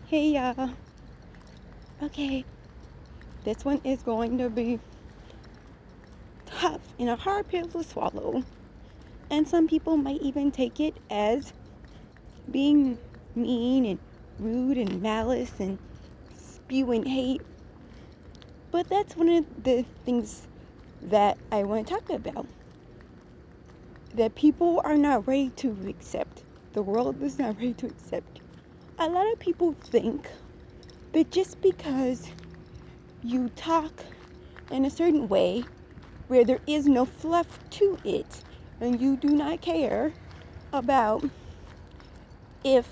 Hey y'all. Okay, this one is going to be tough and a hard pill to swallow. And some people might even take it as being mean and rude and malice and spewing hate. But that's one of the things that I want to talk about. That people are not ready to accept. The world is not ready to accept. A lot of people think that just because you talk in a certain way where there is no fluff to it and you do not care about if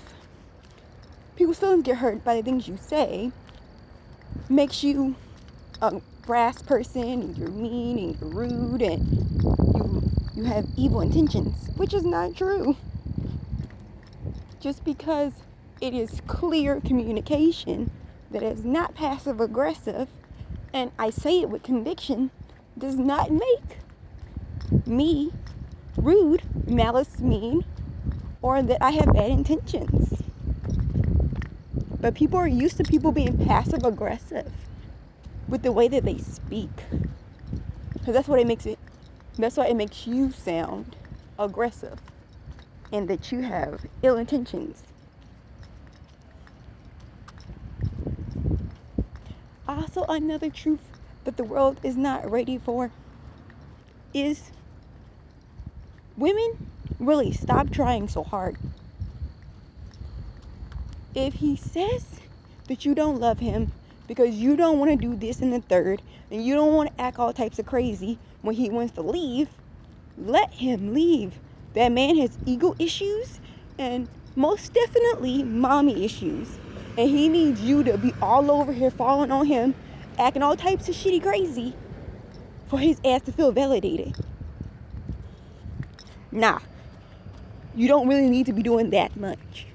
people's feelings get hurt by the things you say, makes you a brass person and you're mean and you're rude and you have evil intentions, which is not true. Just because it is clear communication that is not passive aggressive, and I say it with conviction, does not make me rude, malice, mean, or that I have bad intentions. But people are used to people being passive aggressive with the way that they speak. Because that's why it makes you sound aggressive and that you have ill intentions. Also, another truth that the world is not ready for is women really stop trying so hard. If he says that you don't love him because you don't want to do this and the third, and you don't want to act all types of crazy when he wants to leave, let him leave. That man has ego issues and most definitely mommy issues. And he needs you to be all over here falling on him, acting all types of shitty crazy for his ass to feel validated. Nah, you don't really need to be doing that much.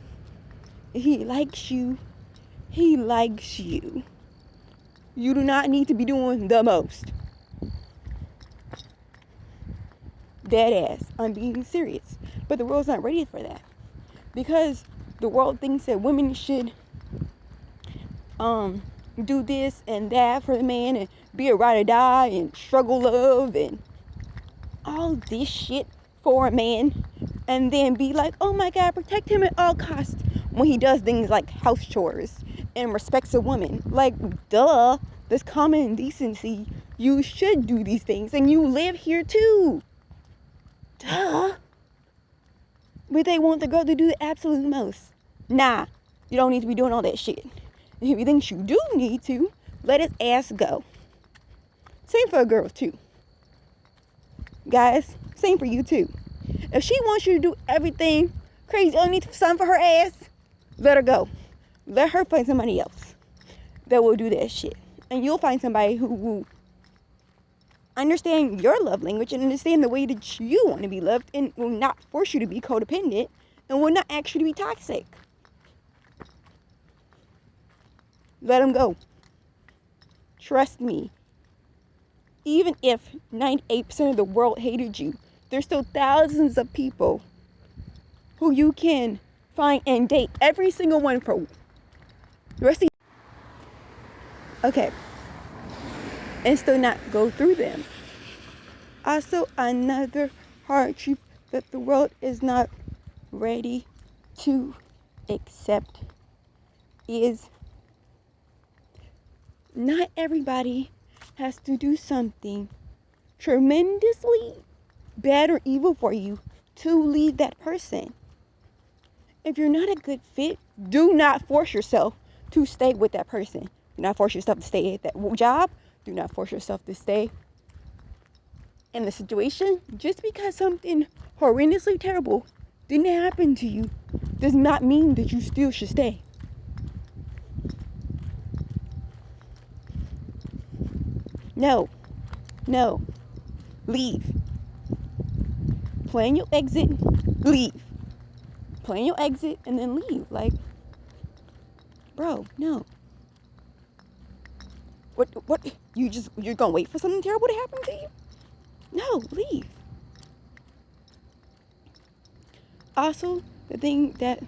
If he likes you, he likes you. You do not need to be doing the most. Dead ass. I'm being serious. But the world's not ready for that. Because the world thinks that women should do this and that for the man and be a ride or die and struggle love and all this shit for a man, and then be like, oh my god, protect him at all costs when he does things like house chores and respects a woman. Like, duh, there's common decency. You should do these things and you live here too. Duh. But they want the girl to do the absolute most. Nah, you don't need to be doing all that shit. And if you think you do need to, let his ass go. Same for a girl too. Guys, same for you too. If she wants you to do everything crazy underneath the sun for her ass, let her go. Let her find somebody else that will do that shit. And you'll find somebody who will understand your love language and understand the way that you want to be loved and will not force you to be codependent and will not ask you to be toxic. Let them go. Trust me. Even if 98% of the world hated you, there's still thousands of people who you can find and date. Every single one for the rest of okay. And still not go through them. Also, another hard truth that the world is not ready to accept is not everybody has to do something tremendously bad or evil for you to leave that person. If you're not a good fit, do not force yourself to stay with that person. Do not force yourself to stay at that job. Do not force yourself to stay in the situation. Just because something horrendously terrible didn't happen to you does not mean that you still should stay. No. Leave. Plan your exit. Leave. Plan your exit and then leave. Like, bro, no. What? You're gonna wait for something terrible to happen to you? No, leave. Also, the thing that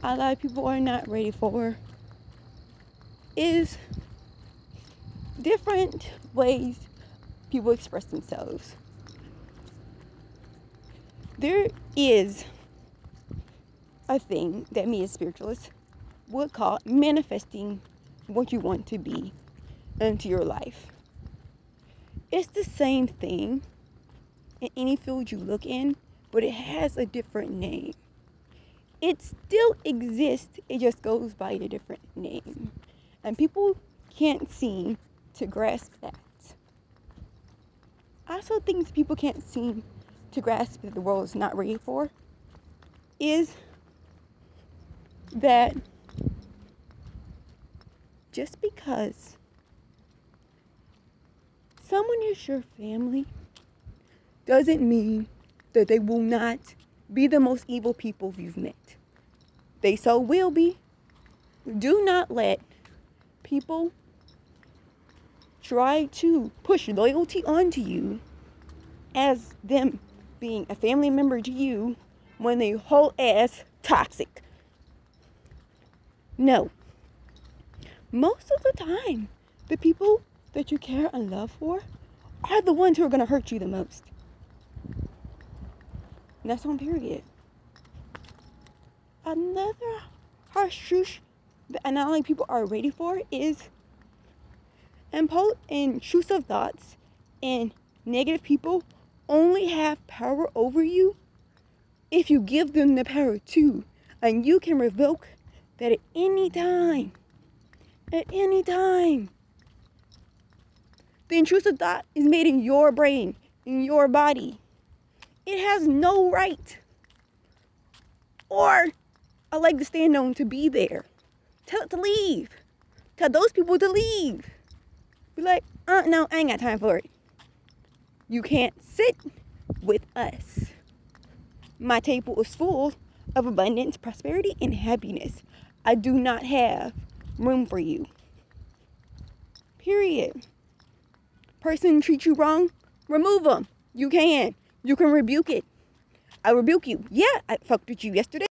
a lot of people are not ready for is different ways people express themselves. There is a thing that me as spiritualist would call manifesting what you want to be into your life. It's the same thing in any field you look in, but it has a different name. It still exists, it just goes by a different name. And people can't seem to grasp that. Also, things people can't seem to grasp that the world is not ready for is that just because someone is your family doesn't mean that they will not be the most evil people you've met. They so will be. Do not let people try to push loyalty onto you as them being a family member to you when they whole ass toxic. No. Most of the time, the people that you care and love for are the ones who are going to hurt you the most. And that's on period. Another harsh truth that not only people are ready for is intrusive thoughts and negative people only have power over you if you give them the power too. And you can revoke that at any time. At any time. The intrusive thought is made in your brain, in your body. It has no right or a leg to stand on to be there. Tell it to leave. Tell those people to leave. Be like, no, I ain't got time for it. You can't sit with us. My table is full of abundance, prosperity, and happiness. I do not have room for you. Period. Person treats you wrong, remove them. You can. You can rebuke it. I rebuke you. Yeah, I fucked with you yesterday.